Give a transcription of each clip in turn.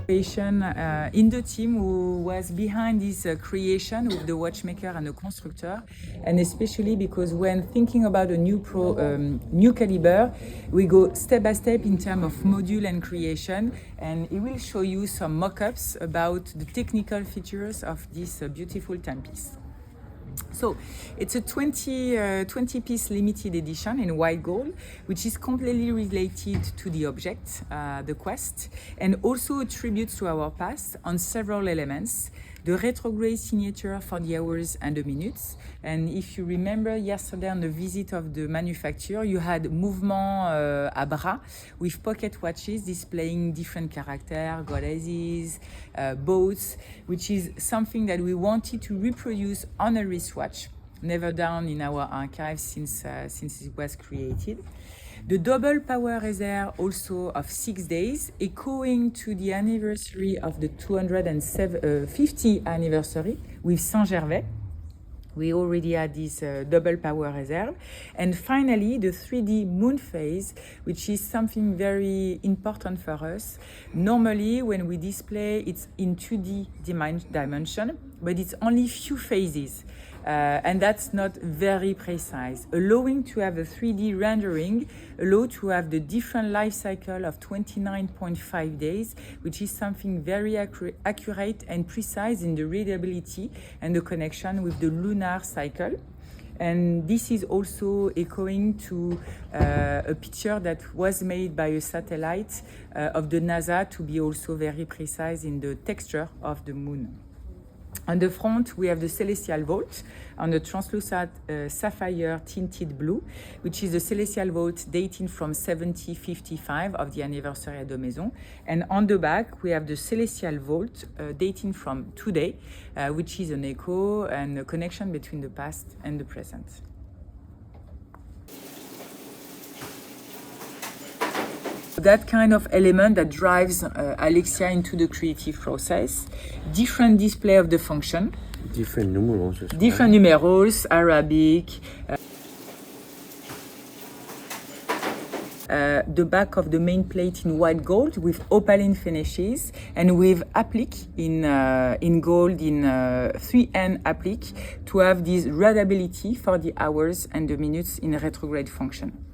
In the team who was behind this creation with the watchmaker and the constructor, and especially because when thinking about a new caliber, we go step by step in terms of module and creation, and it will show you some mock-ups about the technical features of this beautiful timepiece. So it's a 20-piece limited edition in white gold, which is completely related to the object, the quest, and also a tribute to our past on several elements. The retrograde signature for the hours and the minutes. And if you remember yesterday on the visit of the manufacturer, you had mouvement à bras with pocket watches displaying different characters, goddesses, boats, which is something that we wanted to reproduce on a wristwatch, never done in our archive since it was created. The double power reserve also of 6 days, echoing to the anniversary of the 250th anniversary with Saint-Gervais. We already had this double power reserve. And finally, the 3D Moonphase, which is something very important for us. Normally, when we display, it's in 2D dimension, but it's only few phases. And that's not very precise. Allowing to have a 3D rendering, allow to have the different life cycle of 29.5 days, which is something very accurate and precise in the readability and the connection with the lunar cycle. And this is also echoing to a picture that was made by a satellite of the NASA to be also very precise in the texture of the moon. On the front, we have the Celestial Vault on the translucent sapphire tinted blue, which is the Celestial Vault dating from 1755 of the anniversary of the Maison. And on the back, we have the Celestial Vault dating from today, which is an echo and a connection between the past and the present. That kind of element that drives Alexia into the creative process. Different display of the function. Different numerals as well. Different numerals, Arabic. The back of the main plate in white gold with opaline finishes and with applique in gold in 3N applique to have this readability for the hours and the minutes in retrograde function.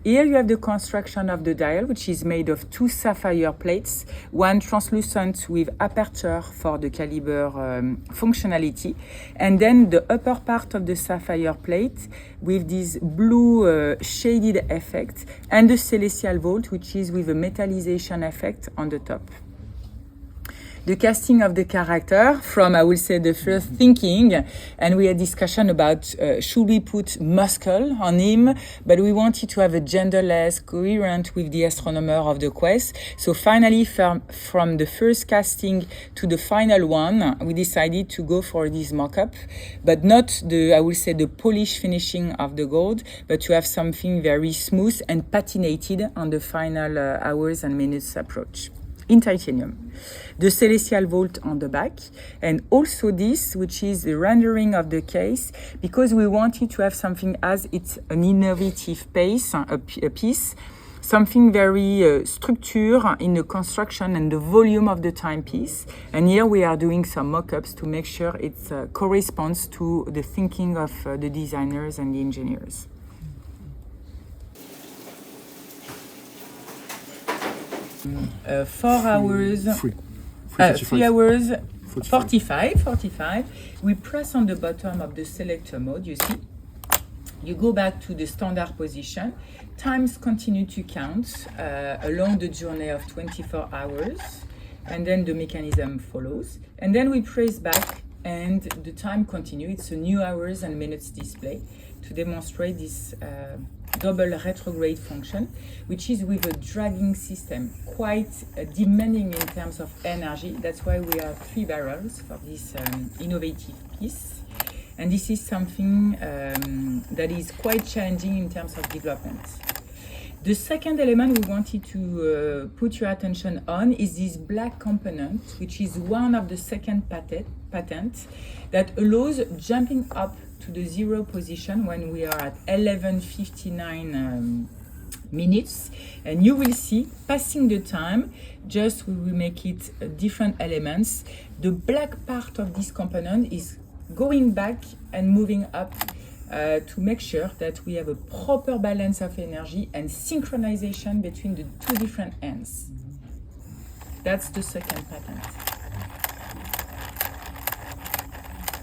Here you have the construction of the dial, which is made of 2 sapphire plates, one translucent with aperture for the caliber functionality, and then the upper part of the sapphire plate with this blue shaded effect, and the Celestial Vault, which is with a metallization effect on the top. The casting of the character from, I will say, the first thinking, and we had discussion about should we put muscle on him, but we wanted to have a genderless, coherent with the astronomer of the quest. So finally, from the first casting to the final one, we decided to go for this mock-up, but not the, I will say, the polished finishing of the gold, but to have something very smooth and patinated on the final hours and minutes approach. In titanium. The Celestial Vault on the back, and also this, which is the rendering of the case, because we wanted to have something as it's an innovative piece, something very structured in the construction and the volume of the timepiece. And here we are doing some mock-ups to make sure it corresponds to the thinking of the designers and the engineers. 4 hours, 3 hours, 45. We press on the bottom of the selector mode, you see. You go back to the standard position. Times continue to count along the journey of 24 hours, and then the mechanism follows. And then we press back and the time continues. It's a new hours and minutes display to demonstrate this double retrograde function, which is with a dragging system, quite demanding in terms of energy. That's why we have 3 barrels for this innovative piece. And this is something that is quite challenging in terms of development. The second element we wanted to put your attention on is this black component, which is one of the second patent that allows jumping up to the 0 position when we are at 11:59 minutes, and you will see passing the time, just we will make it different elements. The black part of this component is going back and moving up to make sure that we have a proper balance of energy and synchronization between the two different ends. That's the second patent.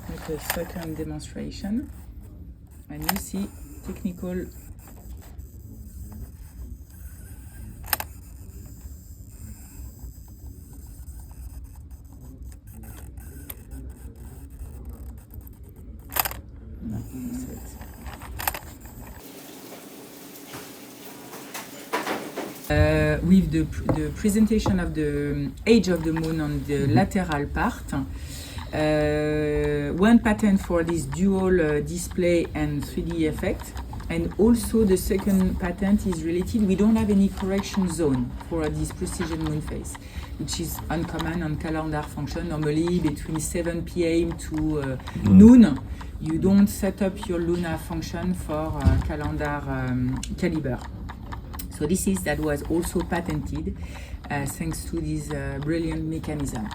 Make a second demonstration, and you see technical with the presentation of the age of the moon on the lateral part. One patent for this dual display and 3D effect, and also the second patent is related. We don't have any correction zone for this precision moon phase, which is uncommon on calendar function. Normally between 7 p.m. to noon, you don't set up your lunar function for calendar caliber. So that was also patented thanks to this brilliant mechanism.